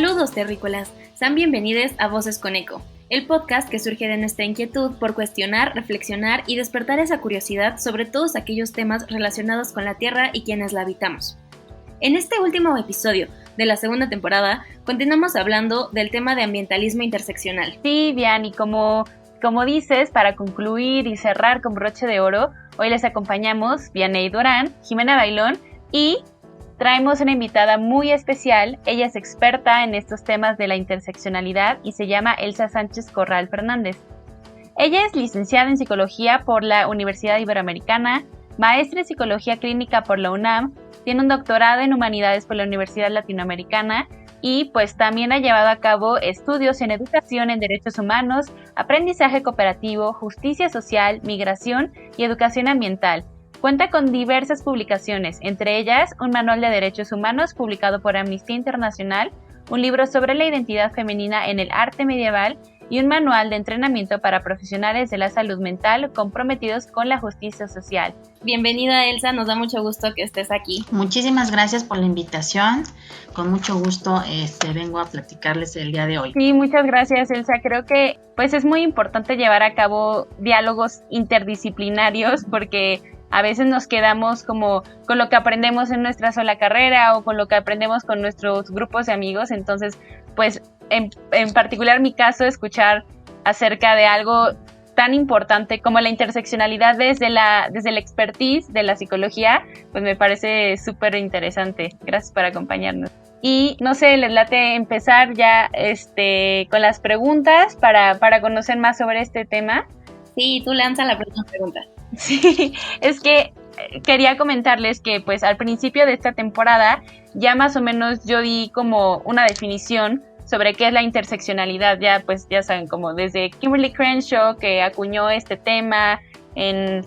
Saludos terrícolas, sean bienvenidos a Voces con Eco, el podcast que surge de nuestra inquietud por cuestionar, reflexionar y despertar esa curiosidad sobre todos aquellos temas relacionados con la Tierra y quienes la habitamos. En este último episodio de la segunda temporada, continuamos hablando del tema de ambientalismo interseccional. Sí, Vian, y como dices, para concluir y cerrar con broche de oro, hoy les acompañamos Vianey Durán, Jimena Bailón y traemos una invitada muy especial. Ella es experta en estos temas de la interseccionalidad y se llama Elsa Sánchez Corral Fernández. Ella es licenciada en Psicología por la Universidad Iberoamericana, maestra en Psicología Clínica por la UNAM, tiene un doctorado en Humanidades por la Universidad Latinoamericana y pues también ha llevado a cabo estudios en educación en derechos humanos, aprendizaje cooperativo, justicia social, migración y educación ambiental. Cuenta con diversas publicaciones, entre ellas un manual de derechos humanos publicado por Amnistía Internacional, un libro sobre la identidad femenina en el arte medieval y un manual de entrenamiento para profesionales de la salud mental comprometidos con la justicia social. Bienvenida, Elsa, nos da mucho gusto que estés aquí. Muchísimas gracias por la invitación, con mucho gusto vengo a platicarles el día de hoy. Sí, muchas gracias, Elsa. Creo que pues es muy importante llevar a cabo diálogos interdisciplinarios porque a veces nos quedamos como con lo que aprendemos en nuestra sola carrera o con lo que aprendemos con nuestros grupos de amigos. Entonces, pues en particular mi caso, escuchar acerca de algo tan importante como la interseccionalidad desde la expertise de la psicología, pues me parece súper interesante. Gracias por acompañarnos. Y no sé, les late empezar ya con las preguntas para conocer más sobre este tema. Sí, tú lanza la próxima pregunta. Sí, es que quería comentarles que pues al principio de esta temporada ya más o menos yo di como una definición sobre qué es la interseccionalidad. Ya pues ya saben, como desde Kimberly Crenshaw, que acuñó este tema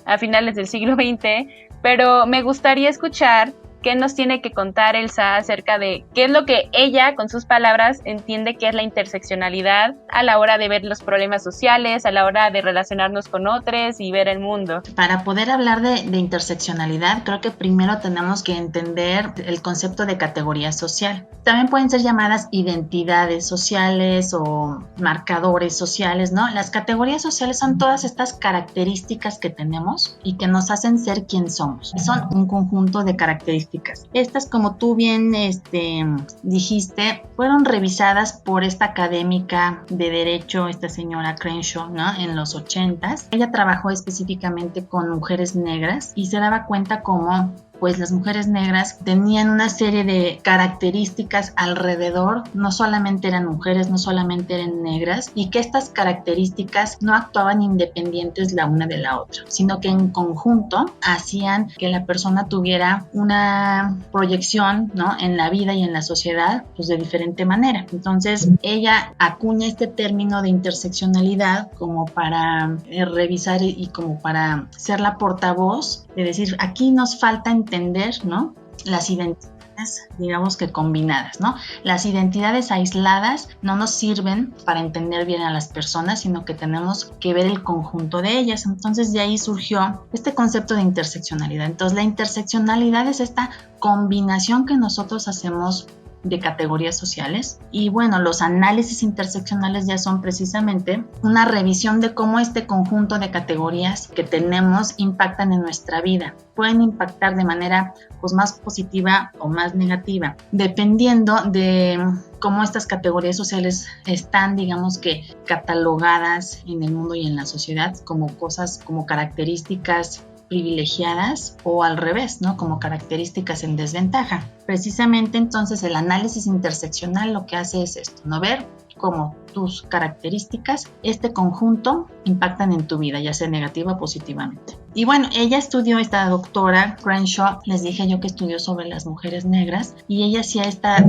a finales del siglo XX, pero me gustaría escuchar qué nos tiene que contar Elsa acerca de qué es lo que ella, con sus palabras, entiende que es la interseccionalidad a la hora de ver los problemas sociales, a la hora de relacionarnos con otros y ver el mundo. Para poder hablar de interseccionalidad, creo que primero tenemos que entender el concepto de categoría social. También pueden ser llamadas identidades sociales o marcadores sociales, ¿no? Las categorías sociales son todas estas características que tenemos y que nos hacen ser quien somos. Son un conjunto de características. Estas, como tú bien dijiste, fueron revisadas por esta académica de derecho, esta señora Crenshaw, ¿no? En los 80s. Ella trabajó específicamente con mujeres negras y se daba cuenta cómo pues las mujeres negras tenían una serie de características alrededor, no solamente eran mujeres, no solamente eran negras, y que estas características no actuaban independientes la una de la otra, sino que en conjunto hacían que la persona tuviera una proyección, ¿no? En la vida y en la sociedad, pues de diferente manera. Entonces, ella acuña este término de interseccionalidad como para revisar y como para ser la portavoz de decir, aquí nos falta entender, ¿no? Las identidades, digamos que combinadas, ¿no? Las identidades aisladas no nos sirven para entender bien a las personas, sino que tenemos que ver el conjunto de ellas. Entonces de ahí surgió este concepto de interseccionalidad. Entonces la interseccionalidad es esta combinación que nosotros hacemos de categorías sociales, y bueno, los análisis interseccionales ya son precisamente una revisión de cómo este conjunto de categorías que tenemos impactan en nuestra vida. Pueden impactar de manera pues más positiva o más negativa, dependiendo de cómo estas categorías sociales están, digamos que catalogadas en el mundo y en la sociedad como cosas, como características privilegiadas o al revés, ¿no? Como características en desventaja. Precisamente entonces el análisis interseccional lo que hace es esto, ¿no? Ver cómo tus características, este conjunto, impactan en tu vida, ya sea negativa o positivamente. Y bueno, ella estudió, esta doctora Crenshaw, les dije yo que estudió sobre las mujeres negras, y ella hacía esta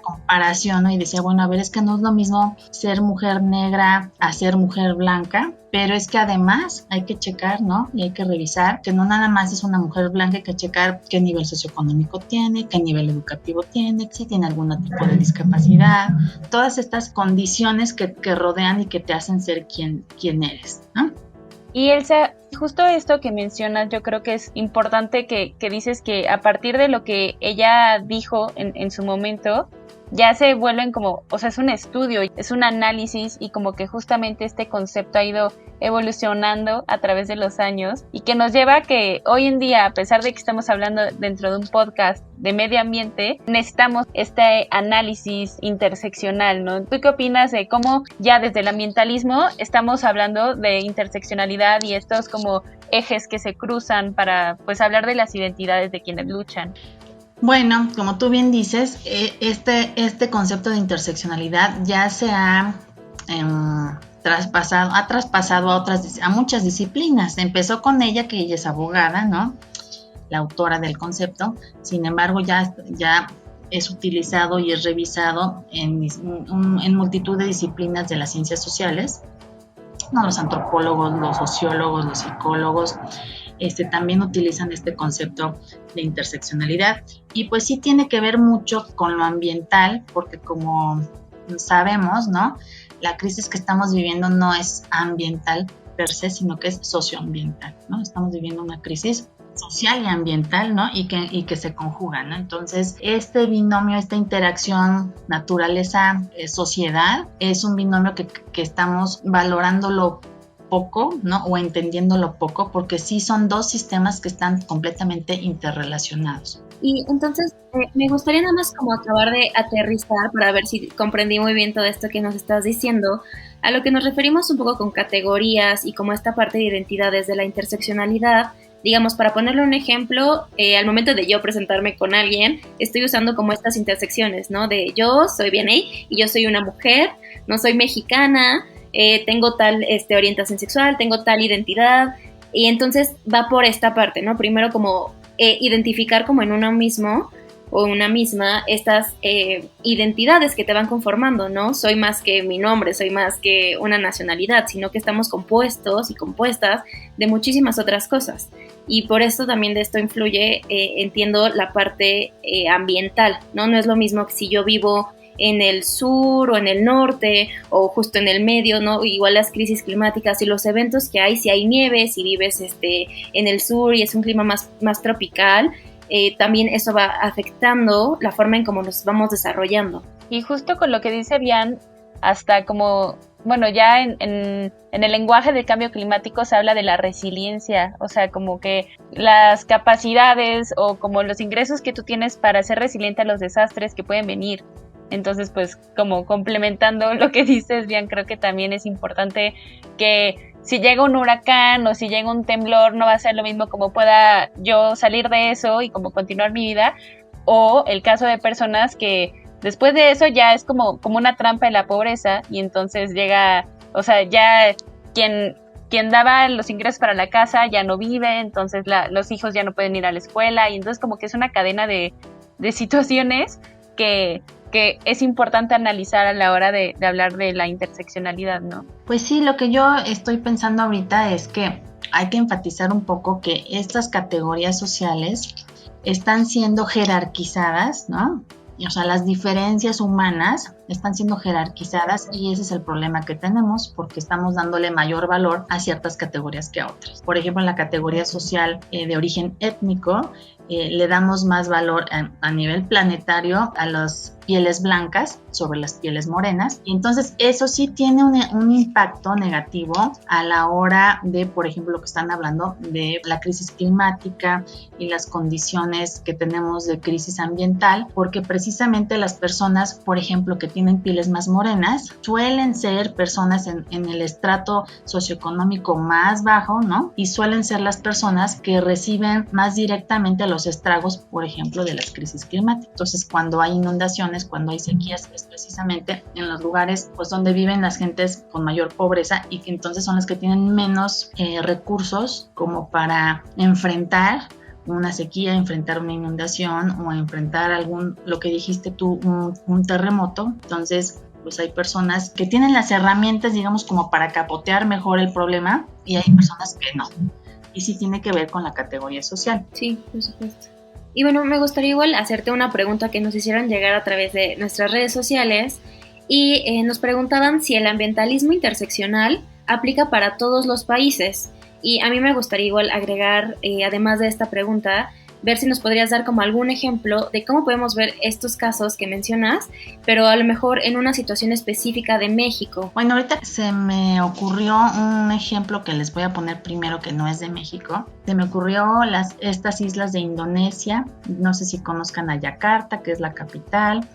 comparación, ¿no? Y decía, bueno, a ver, es que no es lo mismo ser mujer negra a ser mujer blanca, pero es que además hay que checar, ¿no? Y hay que revisar que no nada más es una mujer blanca, hay que checar qué nivel socioeconómico tiene, qué nivel educativo tiene, si tiene algún tipo de discapacidad, todas estas condiciones que rodean y que te hacen ser quien eres, ¿no? Y Elsa, justo esto que mencionas, yo creo que es importante que dices que a partir de lo que ella dijo en su momento, ya se vuelven como, o sea, es un estudio, es un análisis y como que justamente este concepto ha ido evolucionando a través de los años y que nos lleva a que hoy en día, a pesar de que estamos hablando dentro de un podcast de medio ambiente, necesitamos este análisis interseccional, ¿no? ¿Tú qué opinas de cómo ya desde el ambientalismo estamos hablando de interseccionalidad y estos como ejes que se cruzan para pues hablar de las identidades de quienes luchan? Bueno, como tú bien dices, este concepto de interseccionalidad ya se ha traspasado a muchas disciplinas. Empezó con ella, que ella es abogada, ¿no? La autora del concepto. Sin embargo, ya es utilizado y es revisado en multitud de disciplinas de las ciencias sociales, ¿no? Los antropólogos, los sociólogos, los psicólogos, también utilizan este concepto de interseccionalidad. Y pues sí tiene que ver mucho con lo ambiental, porque como sabemos, ¿no? La crisis que estamos viviendo no es ambiental per se, sino que es socioambiental, ¿no? Estamos viviendo una crisis social y ambiental, ¿no? Y que se conjugan, ¿no? Entonces, este binomio, esta interacción naturaleza-sociedad, es un binomio que estamos valorándolo poco, ¿no? O entendiéndolo poco, porque sí son dos sistemas que están completamente interrelacionados. Y entonces me gustaría nada más como acabar de aterrizar para ver si comprendí muy bien todo esto que nos estás diciendo, a lo que nos referimos un poco con categorías y como esta parte de identidades de la interseccionalidad. Digamos, para ponerle un ejemplo, al momento de yo presentarme con alguien, estoy usando como estas intersecciones, ¿no? De yo soy Vianey y yo soy una mujer, no soy mexicana, tengo tal orientación sexual, tengo tal identidad, y entonces va por esta parte, ¿no? Primero como identificar como en uno mismo o una misma estas identidades que te van conformando, ¿no? Soy más que mi nombre, soy más que una nacionalidad, sino que estamos compuestos y compuestas de muchísimas otras cosas. Y por eso también de esto influye, entiendo, la parte ambiental, ¿no? No es lo mismo que si yo vivo en el sur o en el norte o justo en el medio, ¿no? Igual las crisis climáticas y los eventos que hay, si hay nieve, si vives en el sur y es un clima más tropical, también eso va afectando la forma en cómo nos vamos desarrollando. Y justo con lo que dice Bian, hasta como, bueno, ya en el lenguaje del cambio climático se habla de la resiliencia, o sea, como que las capacidades o como los ingresos que tú tienes para ser resiliente a los desastres que pueden venir. Entonces, pues, como complementando lo que dices, Bian, creo que también es importante que si llega un huracán o si llega un temblor, no va a ser lo mismo como pueda yo salir de eso y como continuar mi vida, o el caso de personas que después de eso ya es como una trampa en la pobreza y entonces llega, o sea, ya quien daba los ingresos para la casa ya no vive, entonces los hijos ya no pueden ir a la escuela y entonces como que es una cadena de situaciones que es importante analizar a la hora de hablar de la interseccionalidad, ¿no? Pues sí, lo que yo estoy pensando ahorita es que hay que enfatizar un poco que estas categorías sociales están siendo jerarquizadas, ¿no? O sea, las diferencias humanas están siendo jerarquizadas y ese es el problema que tenemos porque estamos dándole mayor valor a ciertas categorías que a otras. Por ejemplo, en la categoría social de origen étnico, le damos más valor a nivel planetario a las pieles blancas sobre las pieles morenas y entonces eso sí tiene un impacto negativo a la hora de, por ejemplo, lo que están hablando de la crisis climática y las condiciones que tenemos de crisis ambiental, porque precisamente las personas, por ejemplo, que tienen pieles más morenas, suelen ser personas en el estrato socioeconómico más bajo, ¿no? Y suelen ser las personas que reciben más directamente los estragos, por ejemplo, de las crisis climáticas. Entonces, cuando hay inundaciones, cuando hay sequías, es precisamente en los lugares pues, donde viven las gentes con mayor pobreza y que entonces son las que tienen menos recursos como para enfrentar una sequía, enfrentar una inundación o enfrentar lo que dijiste tú, un terremoto. Entonces, pues hay personas que tienen las herramientas, digamos, como para capotear mejor el problema y hay personas que no. Y sí tiene que ver con la categoría social. Sí, por supuesto. Y bueno, me gustaría igual hacerte una pregunta que nos hicieron llegar a través de nuestras redes sociales y nos preguntaban si el ambientalismo interseccional aplica para todos los países. Y a mí me gustaría igual agregar, además de esta pregunta, ver si nos podrías dar como algún ejemplo de cómo podemos ver estos casos que mencionas, pero a lo mejor en una situación específica de México. Bueno, ahorita se me ocurrió un ejemplo que les voy a poner primero, que no es de México. Se me ocurrió estas islas de Indonesia. No sé si conozcan a Yakarta, que es la capital.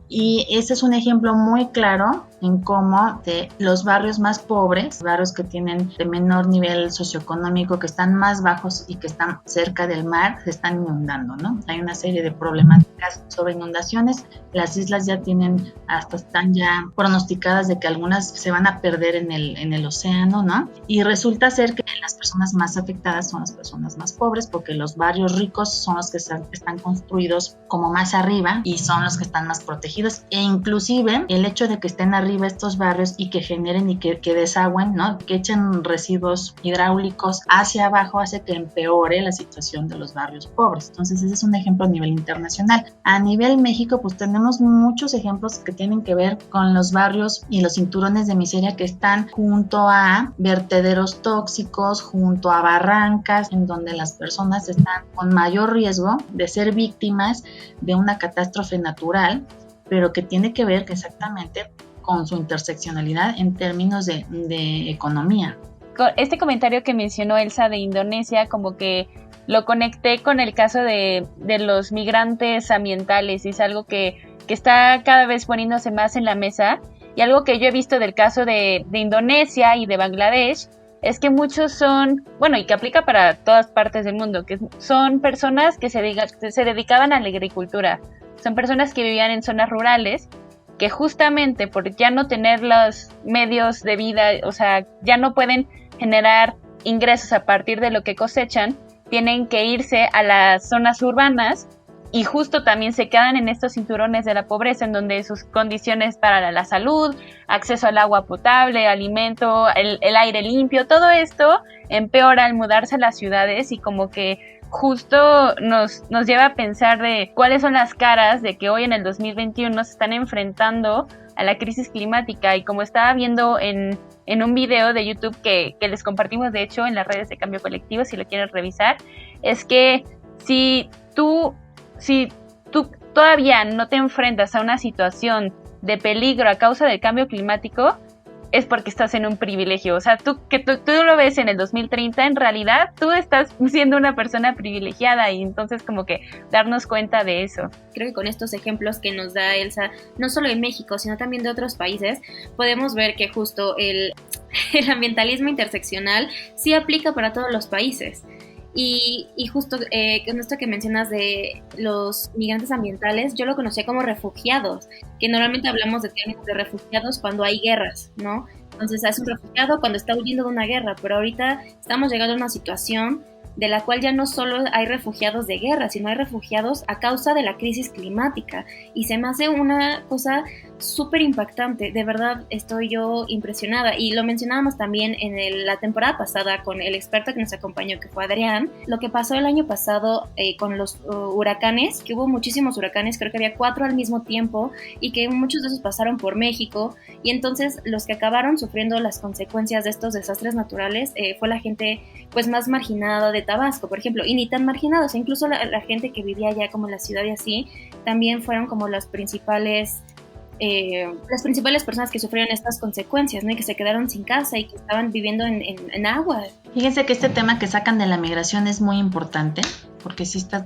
Y ese es un ejemplo muy claro en cómo de los barrios más pobres, barrios que tienen de menor nivel socioeconómico, que están más bajos y que están cerca del mar, se están inundando, ¿no? Hay una serie de problemáticas sobre inundaciones. Las islas ya están ya pronosticadas de que algunas se van a perder en el océano, ¿no? Y resulta ser que las personas más afectadas son las personas más pobres, porque los barrios ricos son los que están construidos como más arriba y son los que están más protegidos. E inclusive el hecho de que estén arriba estos barrios y que generen y que desagüen, ¿no? Que echen residuos hidráulicos hacia abajo hace que empeore la situación de los barrios pobres. Entonces ese es un ejemplo a nivel internacional. A nivel México, pues tenemos muchos ejemplos que tienen que ver con los barrios y los cinturones de miseria que están junto a vertederos tóxicos, junto a barrancas, en donde las personas están con mayor riesgo de ser víctimas de una catástrofe natural, pero que tiene que ver exactamente con su interseccionalidad en términos de economía. Este comentario que mencionó Elsa de Indonesia, como que lo conecté con el caso de los migrantes ambientales, y es algo que está cada vez poniéndose más en la mesa, y algo que yo he visto del caso de Indonesia y de Bangladesh, es que muchos son, bueno, y que aplica para todas partes del mundo, que son personas que se dedicaban a la agricultura, son personas que vivían en zonas rurales, que justamente por ya no tener los medios de vida, o sea, ya no pueden generar ingresos a partir de lo que cosechan, tienen que irse a las zonas urbanas y justo también se quedan en estos cinturones de la pobreza, en donde sus condiciones para la salud, acceso al agua potable, alimento, el aire limpio, todo esto empeora al mudarse a las ciudades, y como que justo nos lleva a pensar de cuáles son las caras de que hoy en el 2021 se están enfrentando a la crisis climática. Y como estaba viendo en un video de YouTube que les compartimos, de hecho, en las redes de Cambio Colectivo, si lo quieren revisar, es que si tú todavía no te enfrentas a una situación de peligro a causa del cambio climático, es porque estás en un privilegio. O sea, tú lo ves en el 2030, en realidad tú estás siendo una persona privilegiada, y entonces como que darnos cuenta de eso. Creo que con estos ejemplos que nos da Elsa, no solo de México, sino también de otros países, podemos ver que justo el ambientalismo interseccional sí aplica para todos los países. Y justo con esto que mencionas de los migrantes ambientales, yo lo conocía como refugiados, que normalmente hablamos de términos de refugiados cuando hay guerras, ¿no? Entonces es un refugiado cuando está huyendo de una guerra, pero ahorita estamos llegando a una situación de la cual ya no solo hay refugiados de guerra, sino hay refugiados a causa de la crisis climática, y se me hace una cosa súper impactante. De verdad estoy yo impresionada, y lo mencionábamos también en la temporada pasada con el experto que nos acompañó, que fue Adrián, lo que pasó el año pasado con los huracanes, que hubo muchísimos huracanes, creo que había 4 al mismo tiempo, y que muchos de esos pasaron por México, y entonces los que acabaron sufriendo las consecuencias de estos desastres naturales fue la gente pues más marginada de Tabasco, por ejemplo, y ni tan marginados, incluso la gente que vivía allá como en la ciudad y así, también fueron como las principales personas que sufrieron estas consecuencias, ¿no? Y que se quedaron sin casa y que estaban viviendo en agua. Fíjense que este tema que sacan de la migración es muy importante, porque sí está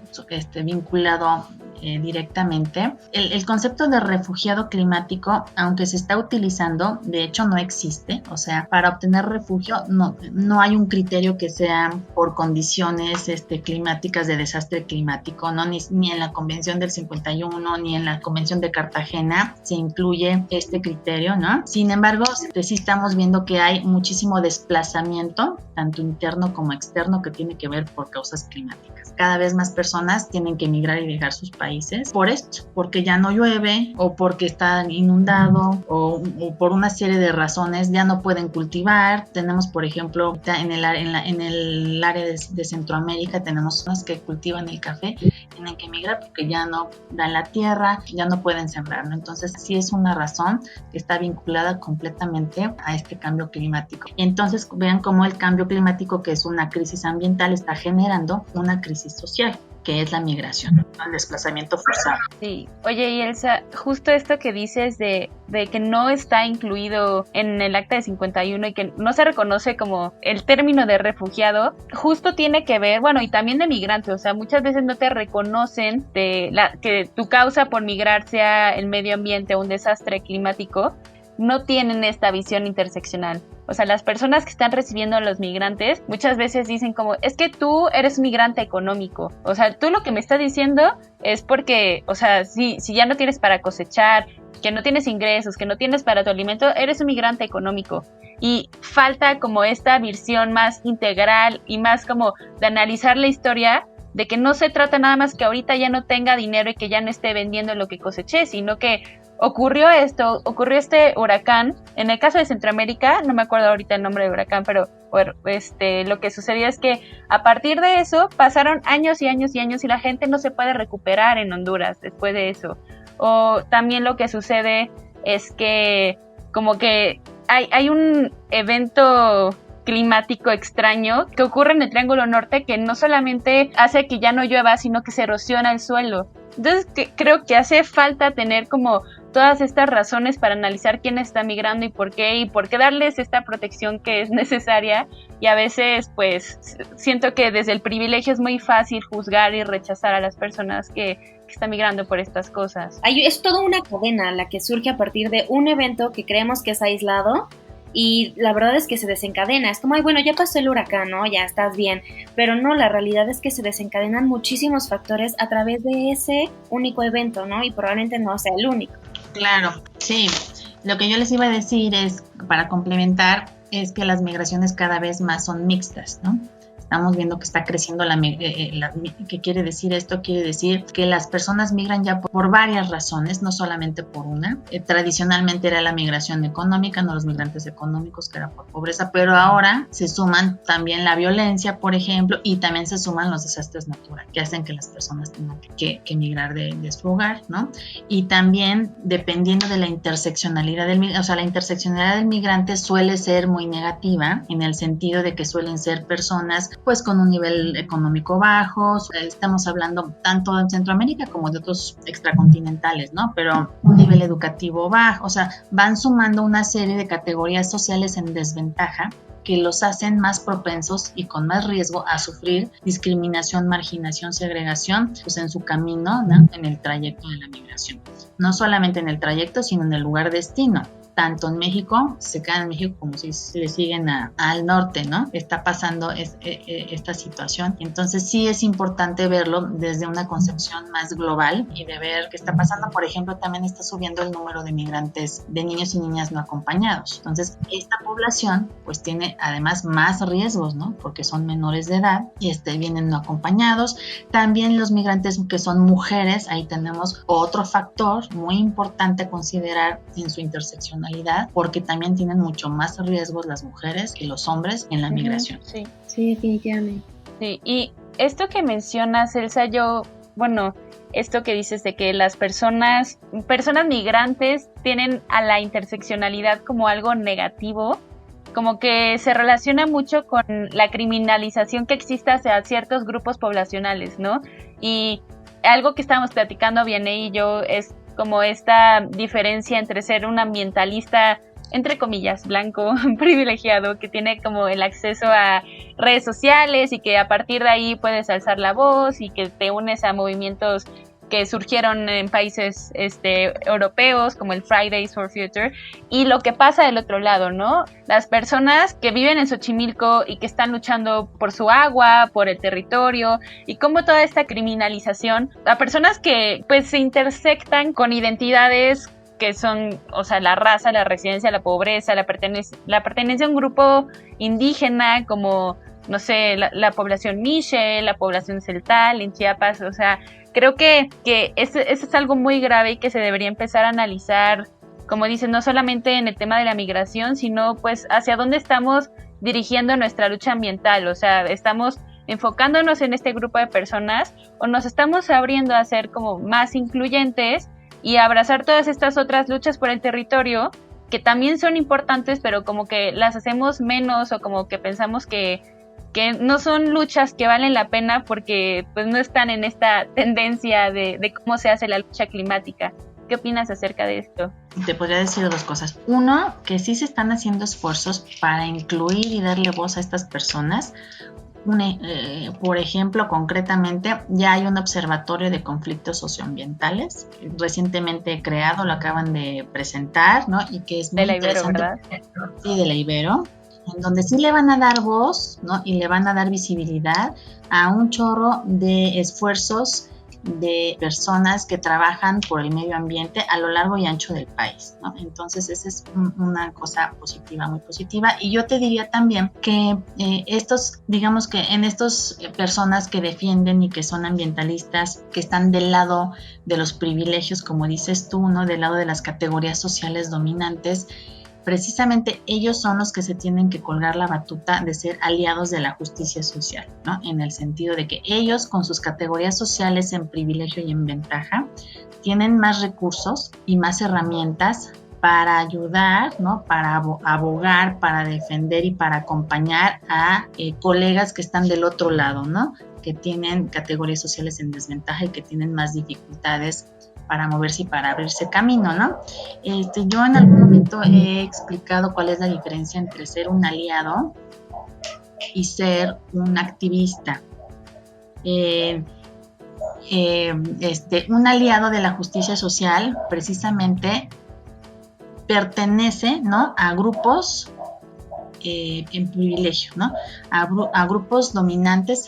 vinculado directamente. El concepto de refugiado climático, aunque se está utilizando, de hecho no existe. O sea, para obtener refugio no hay un criterio que sea por condiciones climáticas de desastre climático, ¿no? Ni en la Convención del 51, ni en la Convención de Cartagena se incluye este criterio, ¿no? Sin embargo, sí estamos viendo que hay muchísimo desplazamiento, tanto interno como externo, que tiene que ver por causas climáticas. Cada vez más personas tienen que emigrar y dejar sus países por esto, porque ya no llueve, o porque está inundado, o por una serie de razones ya no pueden cultivar. Tenemos, por ejemplo, en el área de Centroamérica, tenemos personas que cultivan el café, tienen que emigrar porque ya no dan la tierra, ya no pueden sembrar, ¿no? Entonces sí es una razón que está vinculada completamente a este cambio climático. Y entonces vean cómo el cambio climático, que es una crisis ambiental, está generando una crisis social, que es la migración, el desplazamiento forzado. Sí. Oye, y Elsa, justo esto que dices de que no está incluido en el Acta de 51 y que no se reconoce como el término de refugiado, justo tiene que ver, bueno, y también de migrante, o sea, muchas veces no te reconocen que tu causa por migrar sea el medio ambiente o un desastre climático, no tienen esta visión interseccional. O sea, las personas que están recibiendo a los migrantes muchas veces dicen como, es que tú eres un migrante económico. O sea, tú lo que me estás diciendo es porque, o sea, si ya no tienes para cosechar, que no tienes ingresos, que no tienes para tu alimento, eres un migrante económico. Y falta como esta visión más integral y más como de analizar la historia, de que no se trata nada más que ahorita ya no tenga dinero y que ya no esté vendiendo lo que coseché, sino que ocurrió este huracán. En el caso de Centroamérica, no me acuerdo ahorita el nombre del huracán, pero lo que sucedió es que a partir de eso pasaron años y años y años y la gente no se puede recuperar en Honduras después de eso. O también lo que sucede es que como que hay un evento climático extraño que ocurre en el Triángulo Norte que no solamente hace que ya no llueva, sino que se erosiona el suelo. Entonces creo que hace falta tener como todas estas razones para analizar quién está migrando y por qué darles esta protección que es necesaria, y a veces pues siento que desde el privilegio es muy fácil juzgar y rechazar a las personas que están migrando por estas cosas. Es toda una cadena la que surge a partir de un evento que creemos que es aislado. Y la verdad es que se desencadena, es como, ay, bueno, ya pasó el huracán, ¿no? Ya estás bien, pero no, la realidad es que se desencadenan muchísimos factores a través de ese único evento, ¿no? Y probablemente no sea el único. Claro, sí. Lo que yo les iba a decir es, para complementar, es que las migraciones cada vez más son mixtas, ¿no? Estamos viendo que está creciendo ¿qué quiere decir esto? Quiere decir que las personas migran ya por varias razones, no solamente por una. Tradicionalmente era la migración económica, no los migrantes económicos, que era por pobreza, pero ahora se suman también la violencia, por ejemplo, y también se suman los desastres naturales, que hacen que las personas tengan que migrar de su hogar, ¿no? Y también, dependiendo de la interseccionalidad la interseccionalidad del migrante suele ser muy negativa, en el sentido de que suelen ser personas pues con un nivel económico bajo. Estamos hablando tanto en Centroamérica como de otros extracontinentales, ¿no? Pero un nivel educativo bajo, o sea, van sumando una serie de categorías sociales en desventaja que los hacen más propensos y con más riesgo a sufrir discriminación, marginación, segregación, pues en su camino, ¿no? En el trayecto de la migración. No solamente en el trayecto, sino en el lugar destino. Tanto en México, se quedan en México como si le siguen al norte, ¿no? Está pasando esta situación. Entonces sí es importante verlo desde una concepción más global y de ver qué está pasando. Por ejemplo, también está subiendo el número de migrantes, de niños y niñas no acompañados. Entonces, esta población pues tiene además más riesgos, ¿no? Porque son menores de edad y vienen no acompañados. También los migrantes que son mujeres, ahí tenemos otro factor muy importante a considerar en su interseccionalidad, porque también tienen mucho más riesgos las mujeres que los hombres en la migración. Sí, definitivamente. Sí, y esto que mencionas, Elsa, esto que dices de que las personas migrantes tienen a la interseccionalidad como algo negativo, como que se relaciona mucho con la criminalización que existe hacia ciertos grupos poblacionales, ¿no? Y algo que estábamos platicando Vianey y yo es como esta diferencia entre ser un ambientalista, entre comillas, blanco, privilegiado, que tiene como el acceso a redes sociales y que a partir de ahí puedes alzar la voz y que te unes a movimientos que surgieron en países europeos como el Fridays for Future, y lo que pasa del otro lado, ¿no? Las personas que viven en Xochimilco y que están luchando por su agua, por el territorio, y cómo toda esta criminalización a personas que pues se intersectan con identidades que son, o sea, la raza, la residencia, la pobreza, la pertenencia a un grupo indígena como, no sé, la población Mixe, la población celtal en Chiapas. O sea, creo que eso es algo muy grave y que se debería empezar a analizar, como dicen, no solamente en el tema de la migración, sino pues hacia dónde estamos dirigiendo nuestra lucha ambiental. O sea, estamos enfocándonos en este grupo de personas o nos estamos abriendo a ser como más incluyentes y abrazar todas estas otras luchas por el territorio que también son importantes, pero como que las hacemos menos o como que pensamos que que no son luchas que valen la pena porque pues no están en esta tendencia de cómo se hace la lucha climática. ¿Qué opinas acerca de esto? Te podría decir dos cosas. Uno, que sí se están haciendo esfuerzos para incluir y darle voz a estas personas. Por ejemplo, concretamente, ya hay un observatorio de conflictos socioambientales recientemente creado, lo acaban de presentar, ¿no? Y que es muy interesante. De la Ibero, ¿verdad? Sí, de la Ibero, en donde sí le van a dar voz, ¿no? Y le van a dar visibilidad a un chorro de esfuerzos de personas que trabajan por el medio ambiente a lo largo y ancho del país, ¿no? Entonces esa es una cosa positiva, muy positiva. Y yo te diría también que digamos que en estas personas que defienden y que son ambientalistas, que están del lado de los privilegios, como dices tú, ¿no? Del lado de las categorías sociales dominantes, precisamente ellos son los que se tienen que colgar la batuta de ser aliados de la justicia social, ¿no? En el sentido de que ellos, con sus categorías sociales en privilegio y en ventaja, tienen más recursos y más herramientas para ayudar, ¿no? Para abogar, para defender y para acompañar a colegas que están del otro lado, ¿no? Que tienen categorías sociales en desventaja y que tienen más dificultades para moverse y para abrirse camino, ¿no? Yo en algún momento he explicado cuál es la diferencia entre ser un aliado y ser un activista. Un aliado de la justicia social precisamente pertenece, ¿no? A grupos en privilegio, ¿no? A grupos dominantes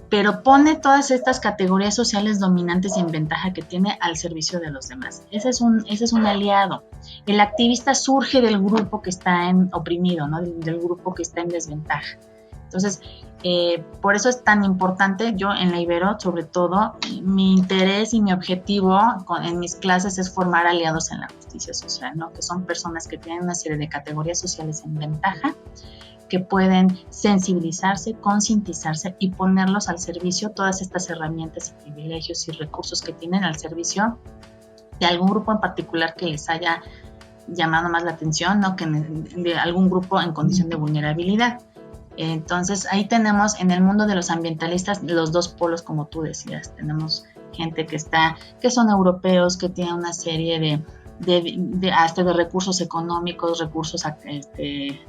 pero pone todas estas categorías sociales dominantes y en ventaja que tiene al servicio de los demás. Ese es un aliado. El activista surge del grupo que está oprimido, ¿no? Del grupo que está en desventaja. Entonces, por eso es tan importante. Yo en la Ibero, sobre todo, mi interés y mi objetivo en mis clases es formar aliados en la justicia social, ¿no? Que son personas que tienen una serie de categorías sociales en ventaja, que pueden sensibilizarse, concientizarse y ponerlos al servicio, todas estas herramientas y privilegios y recursos que tienen al servicio de algún grupo en particular que les haya llamado más la atención, ¿no? Que de algún grupo en condición de vulnerabilidad. Entonces ahí tenemos en el mundo de los ambientalistas los dos polos, como tú decías. Tenemos gente que son europeos, que tienen una serie de recursos económicos, recursos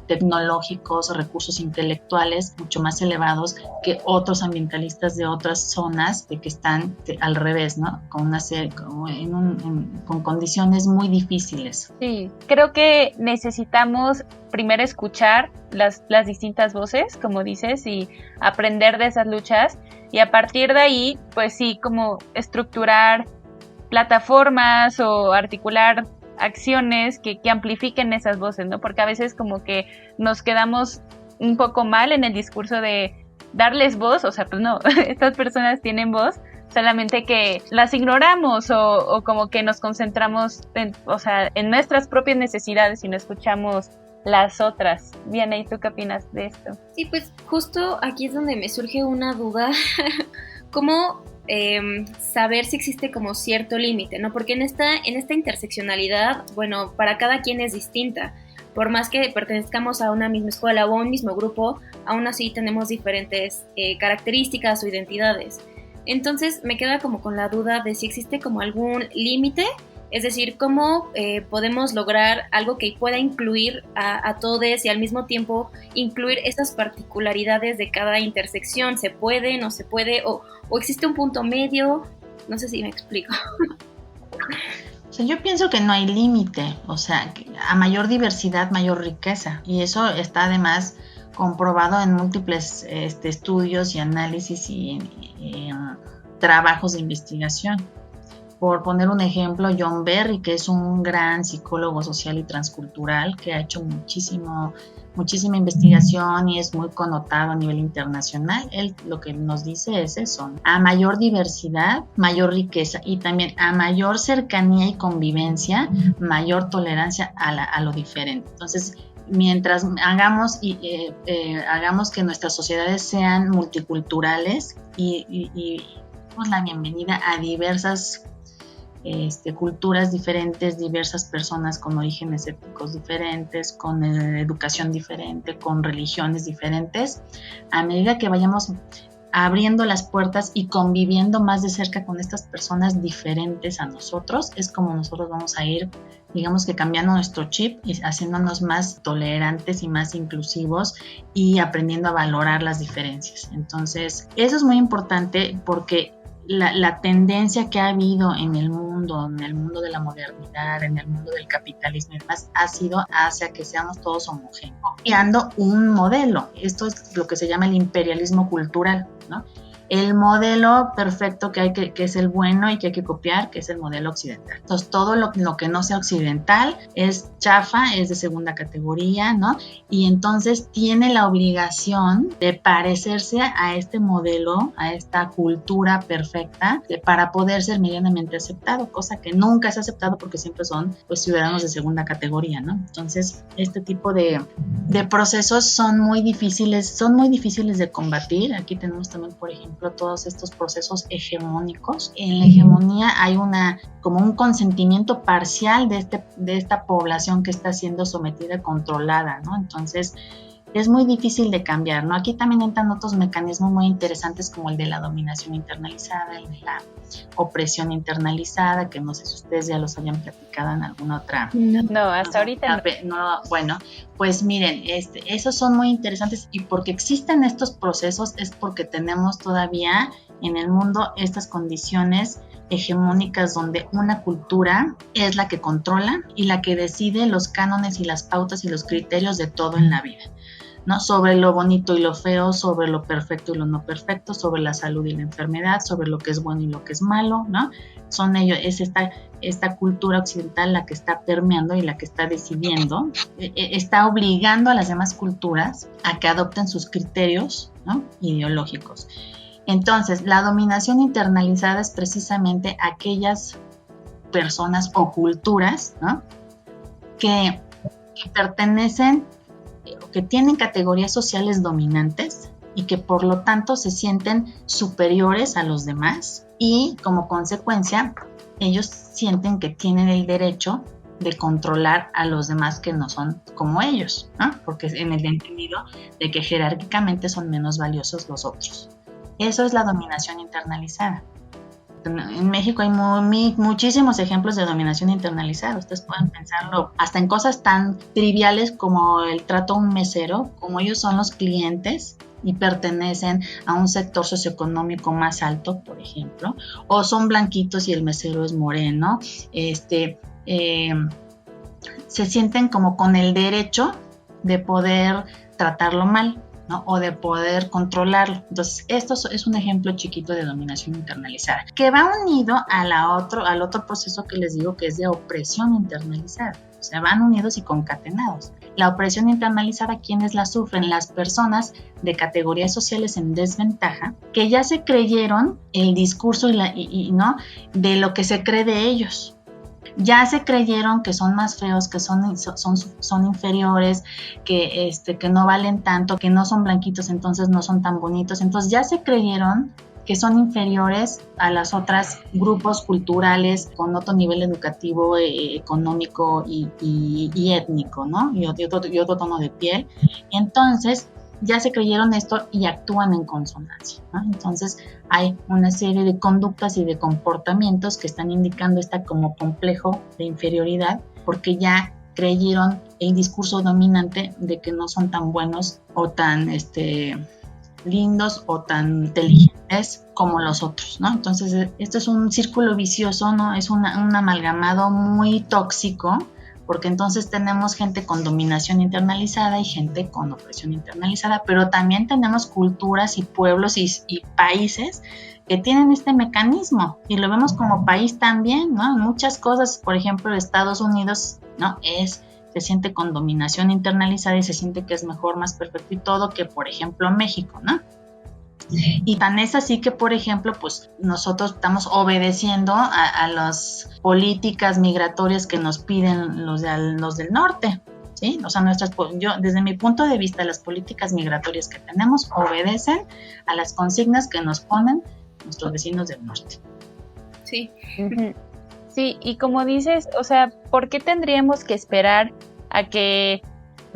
tecnológicos, recursos intelectuales mucho más elevados que otros ambientalistas de otras zonas que están al revés, ¿no? Con condiciones muy difíciles. Sí, creo que necesitamos primero escuchar las distintas voces, como dices, y aprender de esas luchas, y a partir de ahí, pues sí, como estructurar plataformas o articular acciones que amplifiquen esas voces, ¿no? Porque a veces como que nos quedamos un poco mal en el discurso de darles voz, o sea, pues no, estas personas tienen voz, solamente que las ignoramos o como que nos concentramos en nuestras propias necesidades y no escuchamos las otras. Bien, ¿y tú qué opinas de esto? Sí, pues justo aquí es donde me surge una duda, ¿cómo saber si existe como cierto límite, ¿no? Porque en esta interseccionalidad, bueno, para cada quien es distinta. Por más que pertenezcamos a una misma escuela o a un mismo grupo, aún así tenemos diferentes características o identidades. Entonces me queda como con la duda de si existe como algún límite, es decir, cómo podemos lograr algo que pueda incluir a todos y al mismo tiempo incluir estas particularidades de cada intersección. ¿Se puede, no se puede? ¿O existe un punto medio? No sé si me explico. O sea, yo pienso que no hay límite. O sea, a mayor diversidad, mayor riqueza. Y eso está además comprobado en múltiples estudios y análisis y trabajos de investigación. Por poner un ejemplo, John Berry, que es un gran psicólogo social y transcultural que ha hecho muchísima investigación y es muy connotado a nivel internacional. Él lo que nos dice es eso: a mayor diversidad, mayor riqueza, y también a mayor cercanía y convivencia, mayor tolerancia a lo diferente. Entonces, mientras hagamos que nuestras sociedades sean multiculturales y damos la bienvenida a diversas culturas diferentes, diversas personas con orígenes étnicos diferentes, con educación diferente, con religiones diferentes. A medida que vayamos abriendo las puertas y conviviendo más de cerca con estas personas diferentes a nosotros, es como nosotros vamos a ir, digamos que cambiando nuestro chip y haciéndonos más tolerantes y más inclusivos y aprendiendo a valorar las diferencias. Entonces, eso es muy importante porque la tendencia que ha habido en el mundo de la modernidad, en el mundo del capitalismo y demás, ha sido hacia que seamos todos homogéneos, creando un modelo. Esto es lo que se llama el imperialismo cultural, ¿no? El modelo perfecto que es el bueno y que hay que copiar, que es el modelo occidental. Entonces, todo lo que no sea occidental es chafa, es de segunda categoría, ¿no? Y entonces tiene la obligación de parecerse a este modelo, a esta cultura perfecta, para poder ser medianamente aceptado, cosa que nunca es aceptado porque siempre son, pues, ciudadanos de segunda categoría, ¿no? Entonces, este tipo de procesos son muy difíciles de combatir. Aquí tenemos también, por ejemplo, todos estos procesos hegemónicos. En la hegemonía hay como un consentimiento parcial de esta población que está siendo sometida, controlada, ¿no? Entonces, es muy difícil de cambiar, ¿no? Aquí también entran otros mecanismos muy interesantes como el de la dominación internalizada, el de la opresión internalizada, que no sé si ustedes ya los hayan platicado en alguna otra. No, hasta ahorita no. Bueno, pues miren, esos son muy interesantes, y porque existen estos procesos es porque tenemos todavía en el mundo estas condiciones hegemónicas donde una cultura es la que controla y la que decide los cánones y las pautas y los criterios de todo en la vida, ¿no? Sobre lo bonito y lo feo, sobre lo perfecto y lo no perfecto, sobre la salud y la enfermedad, sobre lo que es bueno y lo que es malo, ¿no? Es esta cultura occidental la que está permeando y la que está decidiendo, está obligando a las demás culturas a que adopten sus criterios, ¿no?, ideológicos. Entonces, la dominación internalizada es precisamente aquellas personas o culturas, ¿no?, que pertenecen o que tienen categorías sociales dominantes y que por lo tanto se sienten superiores a los demás, y como consecuencia ellos sienten que tienen el derecho de controlar a los demás que no son como ellos, ¿no?, porque en el entendido de que jerárquicamente son menos valiosos los otros. Eso es la dominación internalizada. En México hay muchísimos ejemplos de dominación internalizada. Ustedes pueden pensarlo hasta en cosas tan triviales como el trato a un mesero, como ellos son los clientes y pertenecen a un sector socioeconómico más alto, por ejemplo, o son blanquitos y el mesero es moreno, se sienten como con el derecho de poder tratarlo mal, ¿no?, o de poder controlarlo. Entonces, esto es un ejemplo chiquito de dominación internalizada, que va unido al otro proceso que les digo, que es de opresión internalizada. O sea, van unidos y concatenados. La opresión internalizada, ¿quiénes la sufren? Las personas de categorías sociales en desventaja, que ya se creyeron el discurso ¿no?, de lo que se cree de ellos. Ya se creyeron que son más feos, que son inferiores, que no valen tanto, que no son blanquitos, entonces no son tan bonitos. Entonces ya se creyeron que son inferiores a las otras grupos culturales con otro nivel educativo, económico y étnico, ¿no? Y otro tono de piel. Entonces ya se creyeron esto y actúan en consonancia, ¿no? Entonces hay una serie de conductas y de comportamientos que están indicando como complejo de inferioridad, porque ya creyeron el discurso dominante de que no son tan buenos o tan lindos o tan inteligentes como los otros, ¿no? Entonces esto es un círculo vicioso, ¿no? Es un amalgamado muy tóxico, porque entonces tenemos gente con dominación internalizada y gente con opresión internalizada, pero también tenemos culturas y pueblos y países que tienen este mecanismo, y lo vemos como país también, ¿no? Muchas cosas, por ejemplo, Estados Unidos, ¿no?, se siente con dominación internalizada y se siente que es mejor, más perfecto y todo que, por ejemplo, México, ¿no? Y tan es así que, por ejemplo, pues nosotros estamos obedeciendo a las políticas migratorias que nos piden los del norte, ¿sí? O sea, desde mi punto de vista, las políticas migratorias que tenemos obedecen a las consignas que nos ponen nuestros vecinos del norte. Sí. Sí, y como dices, o sea, ¿por qué tendríamos que esperar a que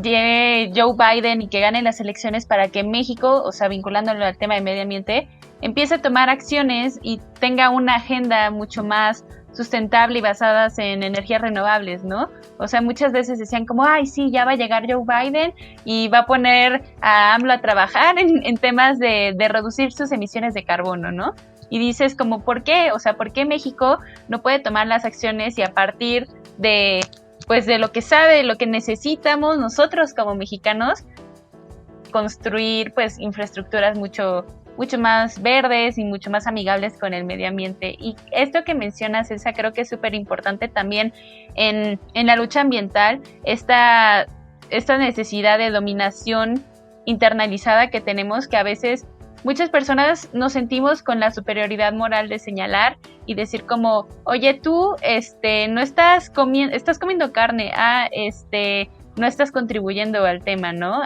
llegue Joe Biden y que gane las elecciones para que México, o sea, vinculándolo al tema de medio ambiente, empiece a tomar acciones y tenga una agenda mucho más sustentable y basadas en energías renovables, ¿no? O sea, muchas veces decían como, ay, sí, ya va a llegar Joe Biden y va a poner a AMLO a trabajar en temas de reducir sus emisiones de carbono, ¿no? Y dices como, ¿por qué? O sea, ¿por qué México no puede tomar las acciones y a partir de, pues, de lo que sabe, lo que necesitamos nosotros como mexicanos, construir, pues, infraestructuras mucho más verdes y mucho más amigables con el medio ambiente? Y esto que mencionas, Elsa, creo que es súper importante también en la lucha ambiental, esta necesidad de dominación internalizada que tenemos, que a veces muchas personas nos sentimos con la superioridad moral de señalar y decir como, oye, tú no estás comiendo carne, no estás contribuyendo al tema, ¿no?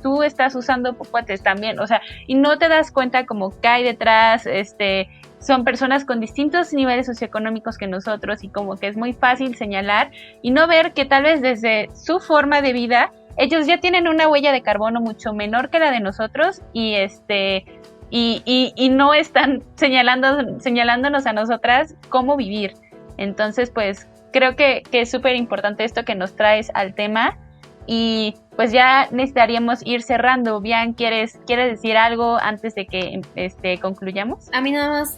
Tú estás usando popotes también, o sea, y no te das cuenta como que hay detrás, son personas con distintos niveles socioeconómicos que nosotros y como que es muy fácil señalar y no ver que tal vez desde su forma de vida ellos ya tienen una huella de carbono mucho menor que la de nosotros y no están señalándonos a nosotras cómo vivir. Entonces, pues creo que es súper importante esto que nos traes al tema y pues ya necesitaríamos ir cerrando. Bian, ¿quieres decir algo antes de que concluyamos? A mí nada más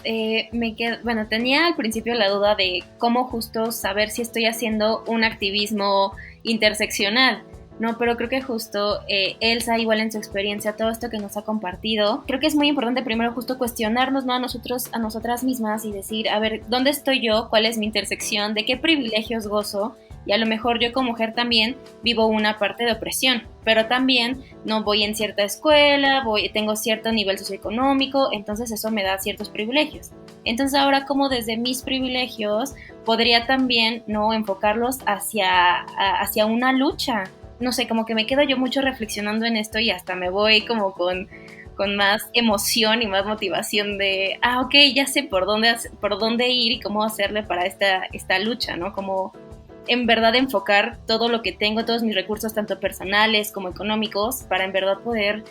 tenía al principio la duda de cómo justo saber si estoy haciendo un activismo interseccional, ¿no? Pero creo que justo Elsa, igual en su experiencia, todo esto que nos ha compartido, creo que es muy importante primero justo cuestionarnos, ¿no? A nosotras mismas y decir, a ver, ¿dónde estoy yo? ¿Cuál es mi intersección? ¿De qué privilegios gozo? Y a lo mejor yo como mujer también vivo una parte de opresión, pero también no voy en cierta escuela, tengo cierto nivel socioeconómico, entonces eso me da ciertos privilegios. Entonces ahora como desde mis privilegios podría también, ¿no?, enfocarlos hacia una lucha. No sé, como que me quedo yo mucho reflexionando en esto y hasta me voy como con más emoción y más motivación de, ok, ya sé por dónde ir y cómo hacerle para esta lucha, ¿no? Como en verdad enfocar todo lo que tengo, todos mis recursos, tanto personales como económicos, para en verdad poder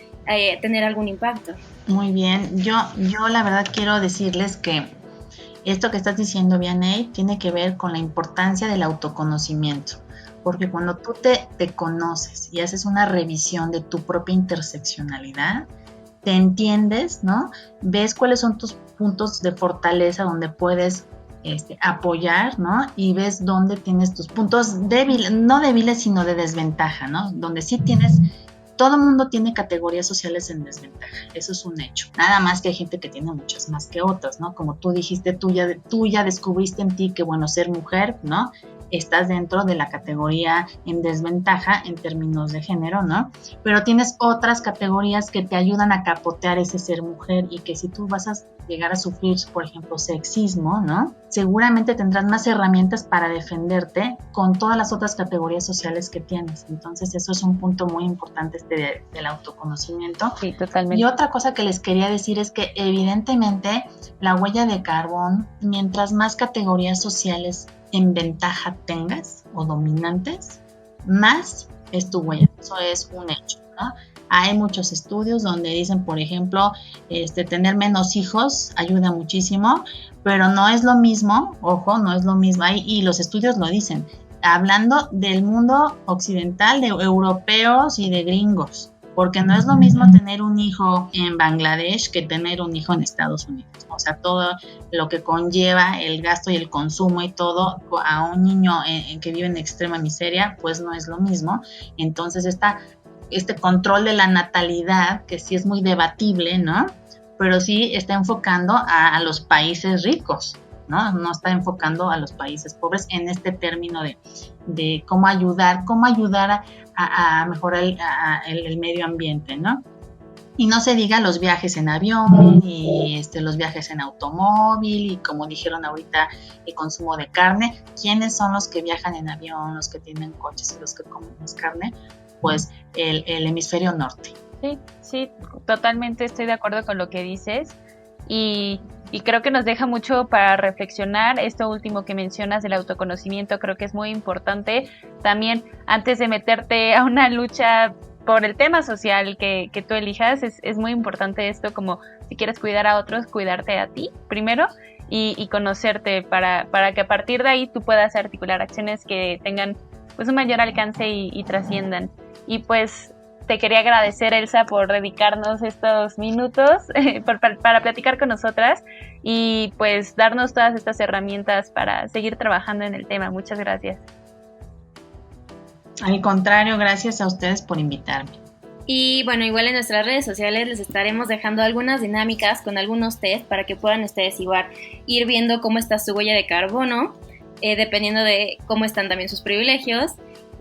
tener algún impacto. Muy bien, yo la verdad quiero decirles que esto que estás diciendo, Vianey, tiene que ver con la importancia del autoconocimiento. Porque cuando tú te conoces y haces una revisión de tu propia interseccionalidad, te entiendes, ¿no? Ves cuáles son tus puntos de fortaleza donde puedes apoyar, ¿no? Y ves dónde tienes tus puntos débiles, no débiles, sino de desventaja, ¿no? Donde sí tienes, todo mundo tiene categorías sociales en desventaja, eso es un hecho. Nada más que hay gente que tiene muchas más que otras, ¿no? Como tú dijiste, tú ya descubriste en ti que, bueno, ser mujer, ¿no?, estás dentro de la categoría en desventaja en términos de género, ¿no? Pero tienes otras categorías que te ayudan a capotear ese ser mujer y que si tú vas a llegar a sufrir, por ejemplo, sexismo, ¿no?, seguramente tendrás más herramientas para defenderte con todas las otras categorías sociales que tienes. Entonces, eso es un punto muy importante del autoconocimiento. Sí, totalmente. Y otra cosa que les quería decir es que evidentemente la huella de carbón, mientras más categorías sociales en ventaja tengas o dominantes, más es tu huella. Eso es un hecho, ¿no? Hay muchos estudios donde dicen, por ejemplo, tener menos hijos ayuda muchísimo, pero no es lo mismo, ojo, no es lo mismo, y los estudios lo dicen, hablando del mundo occidental, de europeos y de gringos, porque no es lo mismo tener un hijo en Bangladesh que tener un hijo en Estados Unidos. O sea, todo lo que conlleva el gasto y el consumo y todo a un niño que vive en extrema miseria, pues no es lo mismo. Entonces, este control de la natalidad, que sí es muy debatible, ¿no?, pero sí está enfocando a los países ricos, ¿no? No está enfocando a los países pobres en este término de cómo ayudar a mejorar el medio ambiente, ¿no? Y no se diga los viajes en avión y los viajes en automóvil y, como dijeron ahorita, el consumo de carne. ¿Quiénes son los que viajan en avión, los que tienen coches y los que comen más carne? Pues el hemisferio norte. Sí, totalmente estoy de acuerdo con lo que dices. Y y creo que nos deja mucho para reflexionar. Esto último que mencionas del autoconocimiento creo que es muy importante. También antes de meterte a una lucha por el tema social que tú elijas, es muy importante esto, como si quieres cuidar a otros, cuidarte a ti primero y conocerte para que a partir de ahí tú puedas articular acciones que tengan pues un mayor alcance y trasciendan. Y pues te quería agradecer, Elsa, por dedicarnos estos minutos para platicar con nosotras y pues darnos todas estas herramientas para seguir trabajando en el tema. Muchas gracias. Al contrario, gracias a ustedes por invitarme. Y bueno, igual en nuestras redes sociales les estaremos dejando algunas dinámicas con algunos test para que puedan ustedes igual ir viendo cómo está su huella de carbono, dependiendo de cómo están también sus privilegios.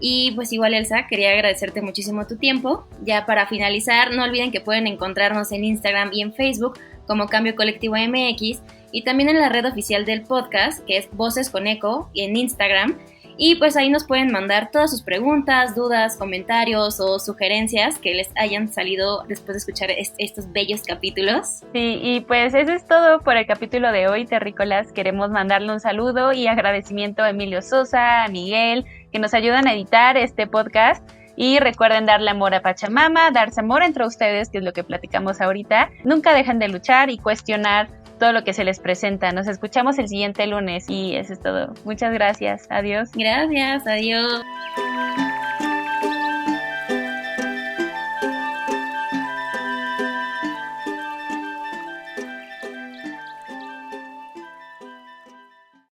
Y pues igual, Elsa, quería agradecerte muchísimo tu tiempo. Ya para finalizar, no olviden que pueden encontrarnos en Instagram y en Facebook como Cambio Colectivo MX y también en la red oficial del podcast, que es Voces con Eco, y en Instagram. Y pues ahí nos pueden mandar todas sus preguntas, dudas, comentarios o sugerencias que les hayan salido después de escuchar estos bellos capítulos. Sí, y pues eso es todo por el capítulo de hoy, terrícolas. Queremos mandarle un saludo y agradecimiento a Emilio Sosa, a Miguel, que nos ayudan a editar este podcast. Y recuerden darle amor a Pachamama, darse amor entre ustedes, que es lo que platicamos ahorita. Nunca dejen de luchar y cuestionar todo lo que se les presenta. Nos escuchamos el siguiente lunes y eso es todo. Muchas gracias. Adiós. Gracias. Adiós.